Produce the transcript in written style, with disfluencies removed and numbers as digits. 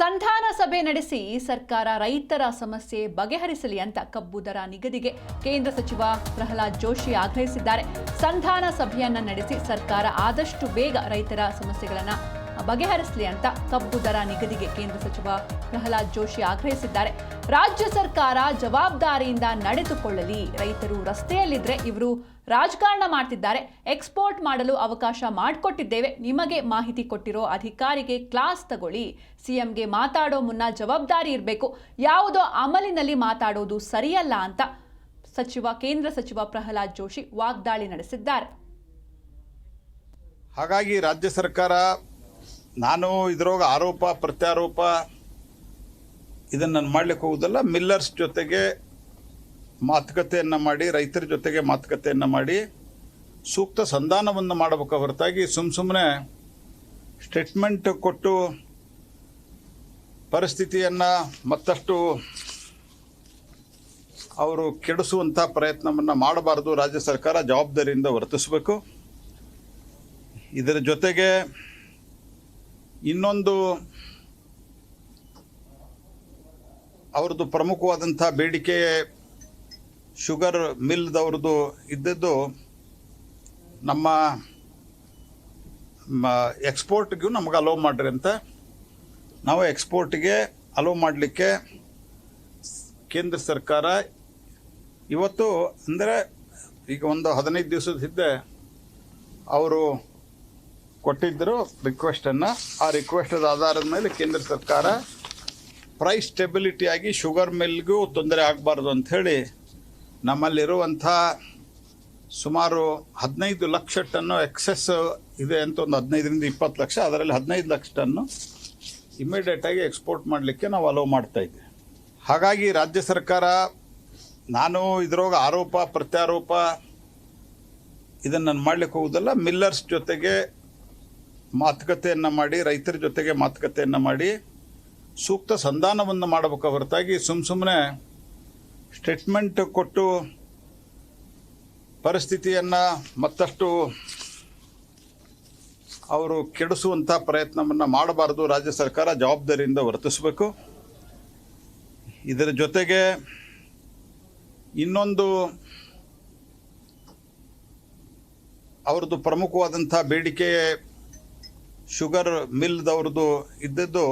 ಸಂಧಾನ ಸಭೆ ನಡೆಸಿ ಸರ್ಕಾರ ರೈತರ ಸಮಸ್ಯೆ ಬಗೆಹರಿಸಲಿ ಅಂತ ಕಬ್ಬು ದರ ನಿಗದಿಗೆ ಕೇಂದ್ರ ಸಚಿವ ಪ್ರಹ್ಲಾದ್ ಜೋಶಿ ಆಗ್ರಹಿಸಿದ್ದಾರೆ. ಸಂಧಾನ ಸಭೆಯನ್ನ ನಡೆಸಿ ಸರ್ಕಾರ ಆದಷ್ಟು ಬೇಗ ರೈತರ ಸಮಸ್ಯೆಗಳನ್ನು ಬಗೆಹರಿಸಲಿ ಅಂತ ಕಬ್ಬು ದರ ನಿಗದಿಗೆ ಕೇಂದ್ರ ಸಚಿವ ಪ್ರಹ್ಲಾದ್ ಜೋಶಿ ಆಗ್ರಹಿಸಿದ್ದಾರೆ. ರಾಜ್ಯ ಸರ್ಕಾರ ಜವಾಬ್ದಾರಿಯಿಂದ ನಡೆದುಕೊಳ್ಳಲಿ. ರೈತರು ರಸ್ತೆಯಲ್ಲಿದ್ರೆ ಇವರು ರಾಜಕಾರಣ ಮಾಡ್ತಿದ್ದಾರೆ. ಎಕ್ಸ್ಪೋರ್ಟ್ ಮಾಡಲು ಅವಕಾಶ ಮಾಡಿಕೊಟ್ಟಿದ್ದೇವೆ. ನಿಮಗೆ ಮಾಹಿತಿ ಕೊಟ್ಟಿರೋ ಅಧಿಕಾರಿಗೆ ಕ್ಲಾಸ್ ತಗೊಳ್ಳಿ. ಸಿಎಂಗೆ ಮಾತಾಡೋ ಮುನ್ನ ಜವಾಬ್ದಾರಿ ಇರಬೇಕು. ಯಾವುದೋ ಅಮಲಿನಲ್ಲಿ ಮಾತಾಡೋದು ಸರಿಯಲ್ಲ ಅಂತ ಕೇಂದ್ರ ಸಚಿವ ಪ್ರಹ್ಲಾದ್ ಜೋಶಿ ವಾಗ್ದಾಳಿ ನಡೆಸಿದ್ದಾರೆ. ಹಾಗಾಗಿ ರಾಜ್ಯ ಸರ್ಕಾರ ನಾನು ಇದರೋಗ ಆರೋಪ ಪ್ರತ್ಯಾರೋಪ ಇದನ್ನು ನಾನು ಮಾಡಲಿಕ್ಕೆ ಹೋಗೋದಲ್ಲ. ಮಿಲ್ಲರ್ಸ್ ಜೊತೆಗೆ ಮಾತುಕತೆಯನ್ನು ಮಾಡಿ, ರೈತರ ಜೊತೆಗೆ ಮಾತುಕತೆಯನ್ನು ಮಾಡಿ ಸೂಕ್ತ ಸಂಧಾನವನ್ನು ಮಾಡಬೇಕು ಹೊರತಾಗಿ ಸುಮ್ಮನೆ ಸ್ಟೇಟ್ಮೆಂಟ್ ಕೊಟ್ಟು ಪರಿಸ್ಥಿತಿಯನ್ನು ಮತ್ತಷ್ಟು ಅವರು ಕೆಡಿಸುವಂಥ ಪ್ರಯತ್ನವನ್ನು ಮಾಡಬಾರದು. ರಾಜ್ಯ ಸರ್ಕಾರ ಜವಾಬ್ದಾರಿಯಿಂದ ವರ್ತಿಸಬೇಕು. ಇದರ ಜೊತೆಗೆ ಇನ್ನೊಂದು ಅವ್ರದ್ದು ಪ್ರಮುಖವಾದಂಥ ಬೇಡಿಕೆ ಶುಗರ್ ಮಿಲ್ದವ್ರದ್ದು ಇದ್ದದ್ದು ನಮ್ಮ ಎಕ್ಸ್ಪೋರ್ಟ್ಗೂ ನಮಗೆ ಅಲೋ ಮಾಡಿರಿ ಅಂತ. ನಾವು ಎಕ್ಸ್ಪೋರ್ಟ್ಗೆ ಅಲೋ ಮಾಡಲಿಕ್ಕೆ ಕೇಂದ್ರ ಸರ್ಕಾರ ಇವತ್ತು ಅಂದರೆ ಈಗ ಒಂದು 15 ದಿವಸದ ಹಿಂದೆ ಅವರು ಕೊಟ್ಟಿದ್ದರು ರಿಕ್ವೆಸ್ಟನ್ನು. ಆ ರಿಕ್ವೆಸ್ಟದ ಆಧಾರದ ಮೇಲೆ ಕೇಂದ್ರ ಸರ್ಕಾರ ಪ್ರೈಸ್ ಸ್ಟೆಬಿಲಿಟಿಯಾಗಿ ಶುಗರ್ ಮಿಲ್ಗೂ ತೊಂದರೆ ಆಗಬಾರ್ದು ಅಂಥೇಳಿ ನಮ್ಮಲ್ಲಿರುವಂಥ ಸುಮಾರು 15 ಲಕ್ಷ ಟನ್ನು ಎಕ್ಸೆಸ್ ಇದೆ ಅಂತ, ಒಂದು 15ರಿಂದ 20 ಲಕ್ಷ, ಅದರಲ್ಲಿ 15 ಲಕ್ಷ ಟನ್ನು ಇಮಿಡಿಯೇಟಾಗಿ ಎಕ್ಸ್ಪೋರ್ಟ್ ಮಾಡಲಿಕ್ಕೆ ನಾವು ಅಲೋ ಮಾಡ್ತಾಯಿದ್ವಿ. ಹಾಗಾಗಿ ರಾಜ್ಯ ಸರ್ಕಾರ ನಾನು ಇದರೋಗ ಆರೋಪ ಪ್ರತ್ಯಾರೋಪ ಇದನ್ನು ನಾನು ಮಾಡಲಿಕ್ಕೆ ಹೋಗೋದಲ್ಲ. ಮಿಲ್ಲರ್ಸ್ ಜೊತೆಗೆ ಮಾತುಕತೆಯನ್ನು ಮಾಡಿ, ರೈತರ ಜೊತೆಗೆ ಮಾತುಕತೆಯನ್ನು ಮಾಡಿ ಸೂಕ್ತ ಸಂಧಾನವನ್ನು ಮಾಡಬೇಕು ಹೊರತಾಗಿ ಸುಮ್ಮನೆ ಸ್ಟೇಟ್ಮೆಂಟ್ ಕೊಟ್ಟು ಪರಿಸ್ಥಿತಿಯನ್ನು ಮತ್ತಷ್ಟು ಅವರು ಕೆಡಿಸುವಂಥ ಪ್ರಯತ್ನವನ್ನು ಮಾಡಬಾರದು. ರಾಜ್ಯ ಸರ್ಕಾರ ಜವಾಬ್ದಾರಿಯಿಂದ ವರ್ತಿಸಬೇಕು. ಇದರ ಜೊತೆಗೆ ಇನ್ನೊಂದು ಅವ್ರದ್ದು ಪ್ರಮುಖವಾದಂಥ ಬೇಡಿಕೆ ಶುಗರ್ ಮಿಲ್ದವ್ರದ್ದು ಇದ್ದದ್ದು